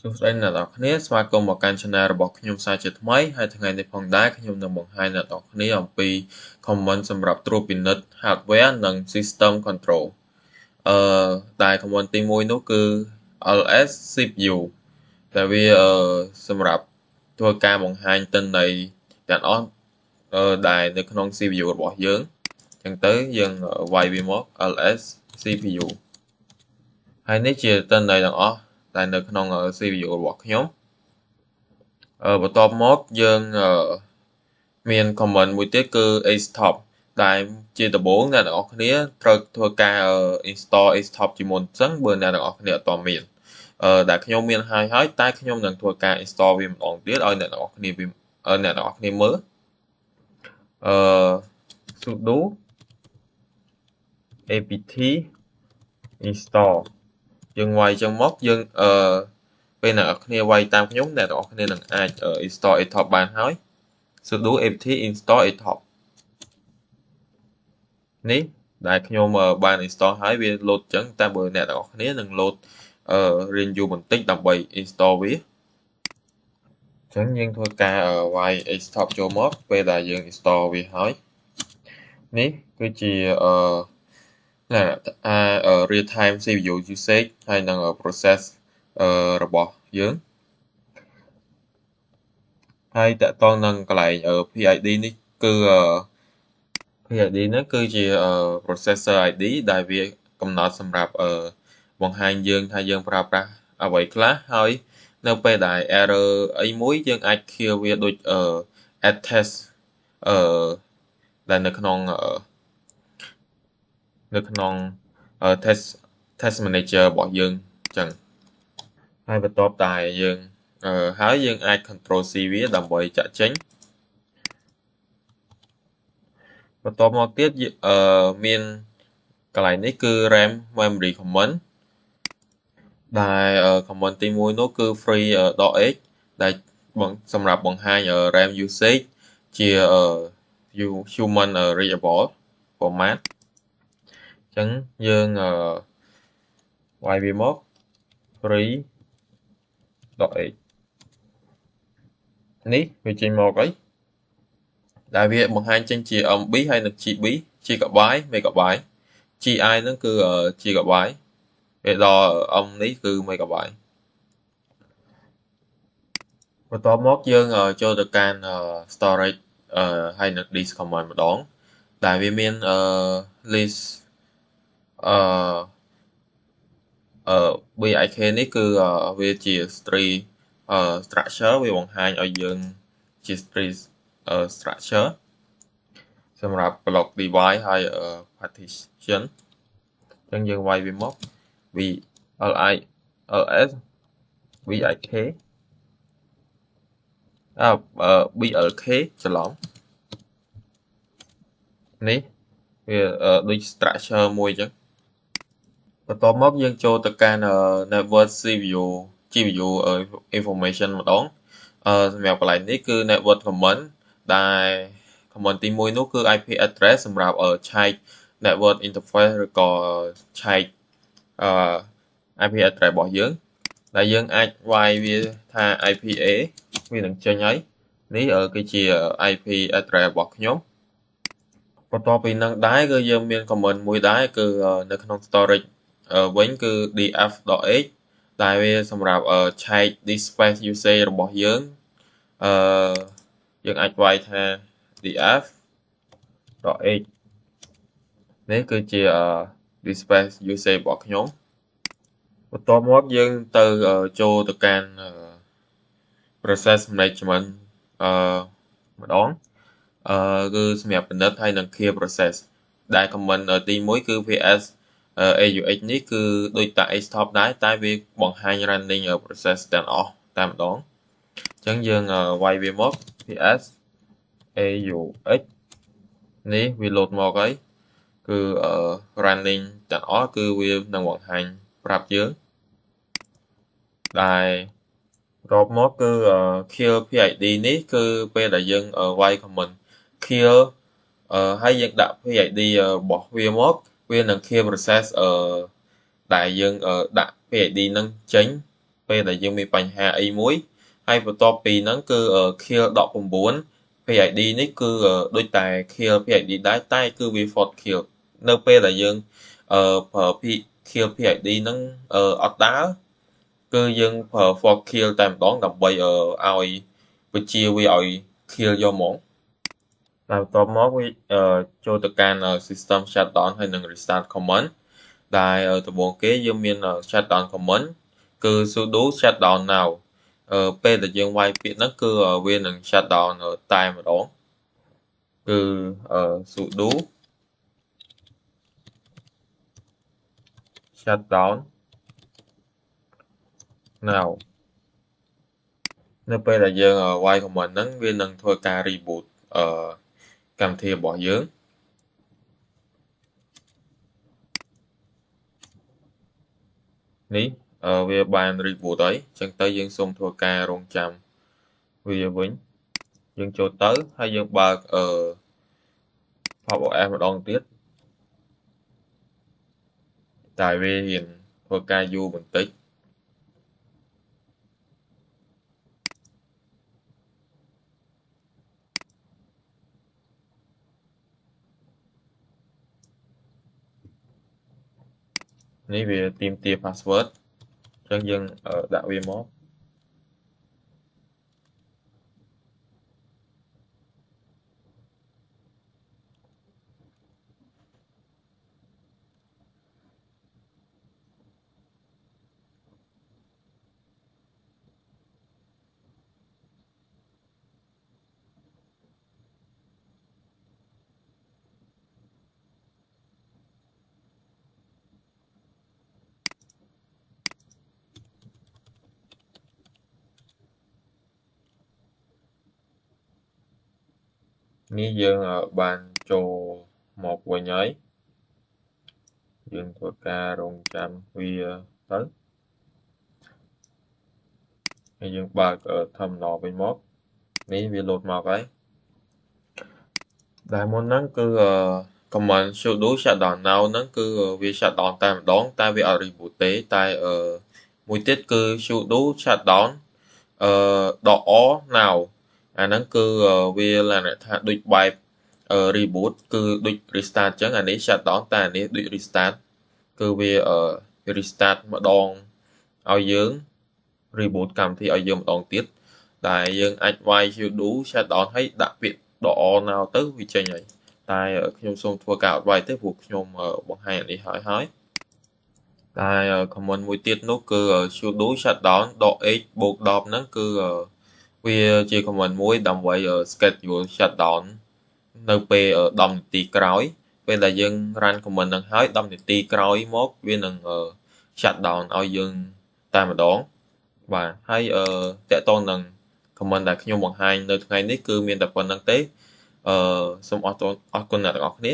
សួស្តីអ្នកនរគ្នាស្វាគមន៍មកកាន់ Channel របស់ខ្ញុំសាជាថ្មីហើយថ្ងៃនេះផងដែរខ្ញុំនឹងបង្ហាញអ្នកនរគ្នាអំពី Command សម្រាប់ត្រួតពិនិត្យ Hardware និង System Control ដែល Command ទី1នោះគឺ ls CPU ដែលវាសម្រាប់ធ្វើការបង្ហាញទិន្នន័យទាំងអស់ដែលនៅក្នុង CPU របស់យើងអញ្ចឹងទៅយើងវាយវាមក ls CPU ហើយនេះជាទិន្នន័យទាំងអស់តែនៅក្នុង CPU របស់ខ្ញុំបន្ទាប់មកយើងមាន command មួយទៀតគឺ stop ដែលជាដំបូងអ្នកទាំងអស់គ្នាត្រូវធ្វើការ install stop ជាមុនចឹងបើអ្នកទាំងអស់គ្នាអត់ទាន់មានដែលខ្ញុំមានហើយតែខ្ញុំនឹងធ្វើការ install វាម្ដងទៀតឲ្យអ្នកទាំងអស់គ្នាមើលsudo apt install យើងវាយចឹងមកយើងពេលអ្នកនរគ្នាវាយតាមខ្ញុំអ្នកនរគ្នានឹងអាច install atop បានហើយ sudo apt install atop នេះដែលខ្ញុំបាន install ហើយវា load ចឹងតែបើអ្នកនរគ្នានឹង load រៀងយូរបន្តិចដើម្បី install វាចឹងយើងធ្វើការវាយ stop ចូលមកពេលដែលយើង install វាហើយនេះគឺជាreal time CPU usage ហើយនឹង process របស់យើងហើយតកតងនឹងកន្លែង PID នេះគឺ PID ហ្នឹងគឺជា processor ID ដែលវាកំណត់សម្រាប់បង្ហាញយើងថាយើងប្រើប្រាស់អ្វីខ្លះហើយនៅពេលដែល error អីមួយយើងអាច clear វាដូច add test ដែលនៅក្នុង test manager របស់យើងអញ្ចឹងហើយបន្ទាប់តែយើងហើយយើងអាច control C វាដើម្បីចាក់ចេញបន្ទាប់មកទៀតមានកន្លែងនេះគឺ RAM memory command ដែល command ទី1នោះគឺ free.h ដែលសម្រាប់បង្ហាញ RAM usage ជា human readable format អញ្ចឹងយើងវាយវាមក free.h នេះវាចេញមកអីដែលវាបង្ហាញចេញជា MB ហើយនិង GB gigabyte megabyte GI ហ្នឹងគឺ gigabyte ពេលដល់ M នេះគឺ megabyte បន្ទាប់មកយើងចូលទៅកាន់ storage ហើយនិង disk command ម្ដងដែលវាមានlist BIK នេះគឺវាជា string structure វាបង្ហាញឲ្យយើងជា string structure សម្រាប់ block device ហើយ partition អញ្ចឹងយើងវាយវាមក ls BIK BLK ច្រឡំនេះវាដូច structure មួយអញ្ចឹងបន្ទាប់មកយើងចូលទៅកាន់ network GPU information ម្ដងសម្រាប់កន្លែងនេះគឺ network command ដែល command ទី1នោះគឺ IP address សម្រាប់ឆែក network interface ឬក៏ឆែកIP address របស់យើងដែលយើងអាចវាយវាថា IPA វានឹងចេញហើយនេះគឺជា IP address របស់ខ្ញុំបន្ទាប់ពីនឹងដែរគឺយើងមាន command មួយដែរគឺនៅក្នុង storage វិញគឺ df.h ដែលវាសម្រាប់ឆែក disk space usage របស់យើងយើងអាចវាយថា df.h នេះគឺជា disk space usage របស់ខ្ញុំបន្ទាប់មកយើងទៅចូលទៅកាន់ process management ម្ដងគឺសម្រាប់ពិនិត្យហើយនឹង clear process ដែល command ទី1គឺ ps AUX នេះគឺដូចតា stop ដែរតែវាបង្ហាញ running process ទាំងអស់តែម្ដងអញ្ចឹងយើងវាយវាមក ps AUX នេះវា load មកហើយគឺ running ទាំងអស់គឺវានឹងបង្ហាញប្រាប់យើងដែលរាប់មកគឺ kill PID នេះគឺពេលដែលយើងវាយ command kill ហើយយើងដាក់ PID របស់វាមកវានឹង kill process ដែលយើងដាក់ PID នឹងចេញ ពេលដែលយើងមានបញ្ហាអីមួយហើយបន្ទាប់ពីហ្នឹងគឺ kill 19 PID នេះគឺដូចតែ kill PID ដែរតែគឺវា fault kill នៅពេលដែលយើងប្រើ kill PID ហ្នឹងអត់ដើរគឺយើងប្រើ fault kill តែម្ដងដើម្បីឲ្យបញ្ជាវាឲ្យ kill យកហ្មងហើយបន្ទាប់មកវាចូលទៅកាន់ system shutdown ហើយនឹង restart command ដែលដំបូងគេយើងមាន shutdown command គឺ sudo shutdown now ពេលដែលយើងវាយពាក្យហ្នឹងគឺវានឹង shutdown តែម្ដងគឺ sudo shutdown now នៅពេលដែលយើងវាយ command ហ្នឹងវានឹងធ្វើការ reboot កម្មវិធីរបស់យើងនេះវាបាន reboot ហើយអញ្ចឹងទៅយើងសូមធ្វើការរងចាំវាវិញយើងចូលទៅហើយយើងបើកpop OS ម្ដងទៀតតែវាហ៊ានធ្វើការយូរបន្តិចនេះវាទាមទារ password អញ្ចឹងយើងដាក់វាមកនេះយើងបានចូលមកវិញហើយយើងធ្វើការរងចាំវាទៅហើយយើងបើក terminal វិញមកនេះវា load មកហើយដែលមុនហ្នឹងគឺcommand sudo shutdown now ហ្នឹងគឺវា shutdown តែម្ដងតែវាអត់ reboot ទេតែមួយទៀតគឺ sudo shutdown .now អាហ្នឹងគឺវាលក្ខណៈថាដូចបែបreboot គឺដូច restart អញ្ចឹងអានេះ shutdown តែអានេះដូច restart គឺវា restart ម្ដងឲ្យយើង reboot កម្មវិធីឲ្យយើងម្ដងទៀតដែលយើងអាចវាយ sudo shutdown ហើយដាក់ពាក្យ .now ទៅវាចេញហើយតែខ្ញុំសូមធ្វើការអត់វាយទេព្រោះខ្ញុំបង្ហាញនេះហើយតែ command មួយទៀតនោះគឺ sudo shutdown .h + 10ហ្នឹងគឺវាជា command មួយដើម្បី schedule shutdown នៅពេល10នាទីក្រោយពេលដែលយើង run command ហ្នឹងហើយ10នាទីក្រោយមកវានឹង shutdown ឲ្យយើងតែម្ដងបាទហើយតកតងនឹង command ដែលខ្ញុំបង្ហាញនៅថ្ងៃនេះគឺមានតែប៉ុណ្្នឹងទេសូមអរគុណអ្នកទាំងអស់គ្នា